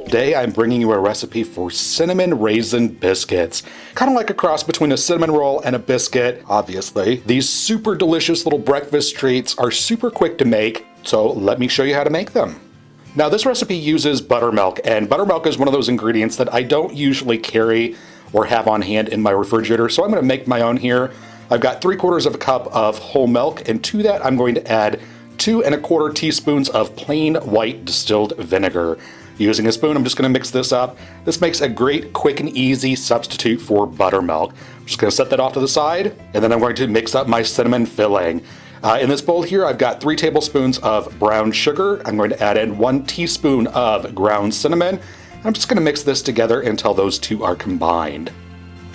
Today I'm bringing you a recipe for cinnamon raisin biscuits. Kind of like a cross between a cinnamon roll and a biscuit, obviously. These super delicious little breakfast treats are super quick to make, so let me show you how to make them. Now this recipe uses buttermilk, and buttermilk is one of those ingredients that I don't usually carry or have on hand in my refrigerator, so I'm going to make my own here. I've got 3/4 of a cup of whole milk, and to that I'm going to add 2 1/4 teaspoons of plain white distilled vinegar. Using a spoon, I'm just going to mix this up. This makes a great, quick, and easy substitute for buttermilk. I'm just going to set that off to the side, and then I'm going to mix up my cinnamon filling. In this bowl here, I've got 3 tablespoons of brown sugar. I'm going to add in 1 teaspoon of ground cinnamon. I'm just going to mix this together until those two are combined.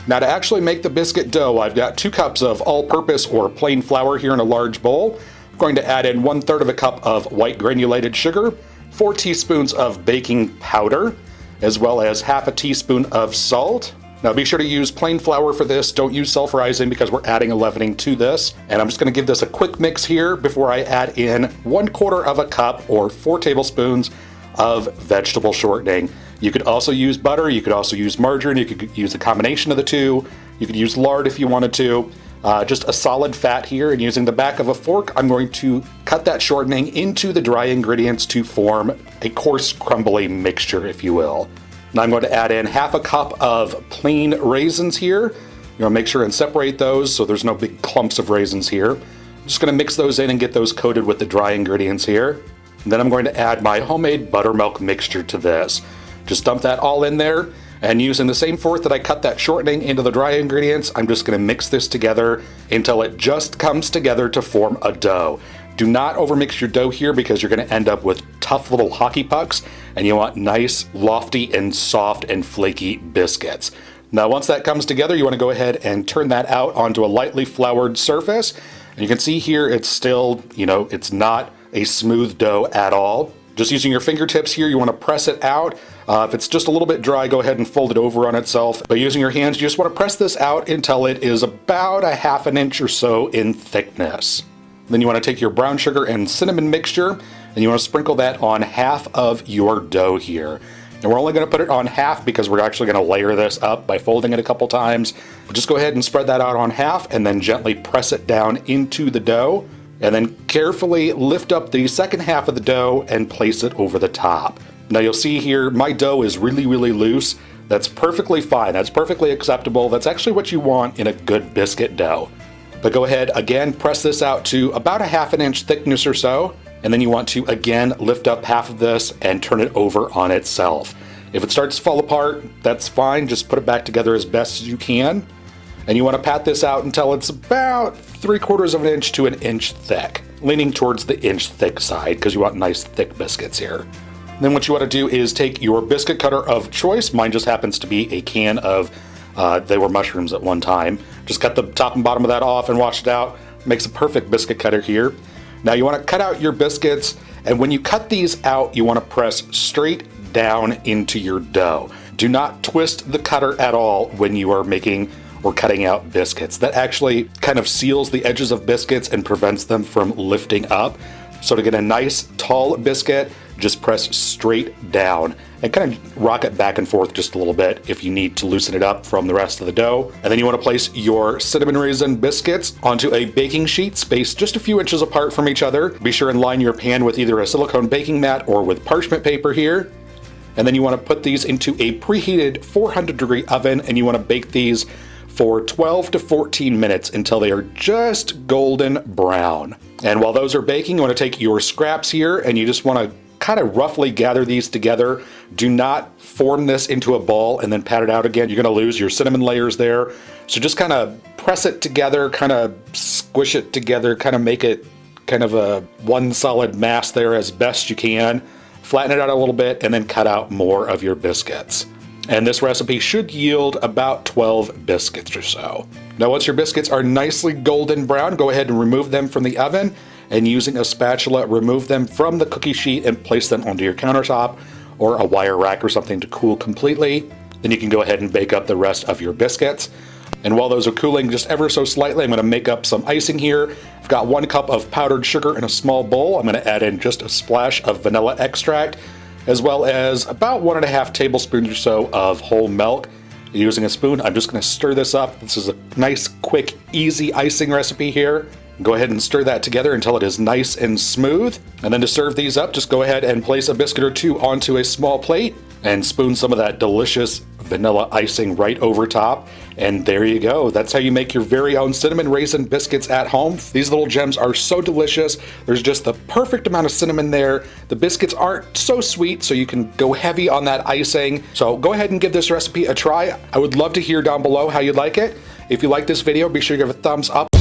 Now to actually make the biscuit dough, I've got 2 cups of all-purpose or plain flour here in a large bowl. I'm going to add in 1/3 of a cup of white granulated sugar, 4 teaspoons of baking powder, as well as half a teaspoon of salt. Now be sure to use plain flour for this. Don't use self-rising because we're adding a leavening to this. And I'm just going to give this a quick mix here before I add in 1/4 of a cup or 4 tablespoons of vegetable shortening. You could also use butter, you could also use margarine, you could use a combination of the two. You could use lard if you wanted to. Just a solid fat here, and using the back of a fork, I'm going to cut that shortening into the dry ingredients to form a coarse, crumbly mixture, if you will. Now I'm going to add in half a cup of plain raisins here. You want to make sure and separate those so there's no big clumps of raisins here. I'm just going to mix those in and get those coated with the dry ingredients here. And then I'm going to add my homemade buttermilk mixture to this. Just dump that all in there. And using the same fork that I cut that shortening into the dry ingredients, I'm just going to mix this together until it just comes together to form a dough. Do not overmix your dough here because you're going to end up with tough little hockey pucks, and you want nice, lofty, and soft and flaky biscuits. Now once that comes together, you want to go ahead and turn that out onto a lightly floured surface. And you can see here it's still, it's not a smooth dough at all. Just using your fingertips here, you want to press it out. If it's just a little bit dry, go ahead and fold it over on itself. But using your hands, you just want to press this out until it is about 1/2 inch or so in thickness. Then you want to take your brown sugar and cinnamon mixture, and you want to sprinkle that on half of your dough here. And we're only going to put it on half because we're actually going to layer this up by folding it a couple times. But just go ahead and spread that out on half, and then gently press it down into the dough. And then carefully lift up the second half of the dough and place it over the top. Now you'll see here, my dough is really, really loose. That's perfectly fine. That's perfectly acceptable. That's actually what you want in a good biscuit dough. But go ahead, again, press this out to about 1/2 inch thickness or so. And then you want to, again, lift up half of this and turn it over on itself. If it starts to fall apart, that's fine. Just put it back together as best as you can. And you want to pat this out until it's about 3/4 of an inch to an inch thick, leaning towards the inch thick side because you want nice thick biscuits here. And then what you want to do is take your biscuit cutter of choice. Mine just happens to be a can of, they were mushrooms at one time. Just cut the top and bottom of that off and wash it out. Makes a perfect biscuit cutter here. Now you want to cut out your biscuits, and when you cut these out, you want to press straight down into your dough. Do not twist the cutter at all when you are making or cutting out biscuits. That actually kind of seals the edges of biscuits and prevents them from lifting up. So to get a nice tall biscuit, just press straight down and kind of rock it back and forth just a little bit if you need to loosen it up from the rest of the dough. And then you want to place your cinnamon raisin biscuits onto a baking sheet spaced just a few inches apart from each other. Be sure and line your pan with either a silicone baking mat or with parchment paper here. And then you want to put these into a preheated 400-degree oven, and you want to bake these for 12 to 14 minutes until they are just golden brown. And while those are baking, you want to take your scraps here and you just want to kind of roughly gather these together. Do not form this into a ball and then pat it out again. You're going to lose your cinnamon layers there. So just kind of press it together, kind of squish it together, kind of make it kind of a one solid mass there as best you can. Flatten it out a little bit and then cut out more of your biscuits. And this recipe should yield about 12 biscuits or so. Now once your biscuits are nicely golden brown, go ahead and remove them from the oven, and using a spatula, remove them from the cookie sheet and place them onto your countertop or a wire rack or something to cool completely. Then you can go ahead and bake up the rest of your biscuits. And while those are cooling just ever so slightly, I'm going to make up some icing here. I've got 1 cup of powdered sugar in a small bowl. I'm going to add in just a splash of vanilla extract, as well as about 1.5 tablespoons or so of whole milk. Using a spoon, I'm just going to stir this up. This is a nice, quick, easy icing recipe here. Go ahead and stir that together until it is nice and smooth. And then to serve these up, just go ahead and place a biscuit or two onto a small plate and spoon some of that delicious vanilla icing right over top. And there you go. That's how you make your very own cinnamon raisin biscuits at home. These little gems are so delicious. There's just the perfect amount of cinnamon there. The biscuits aren't so sweet, so you can go heavy on that icing. So go ahead and give this recipe a try. I would love to hear down below how you like it. If you like this video, be sure to give it a thumbs up.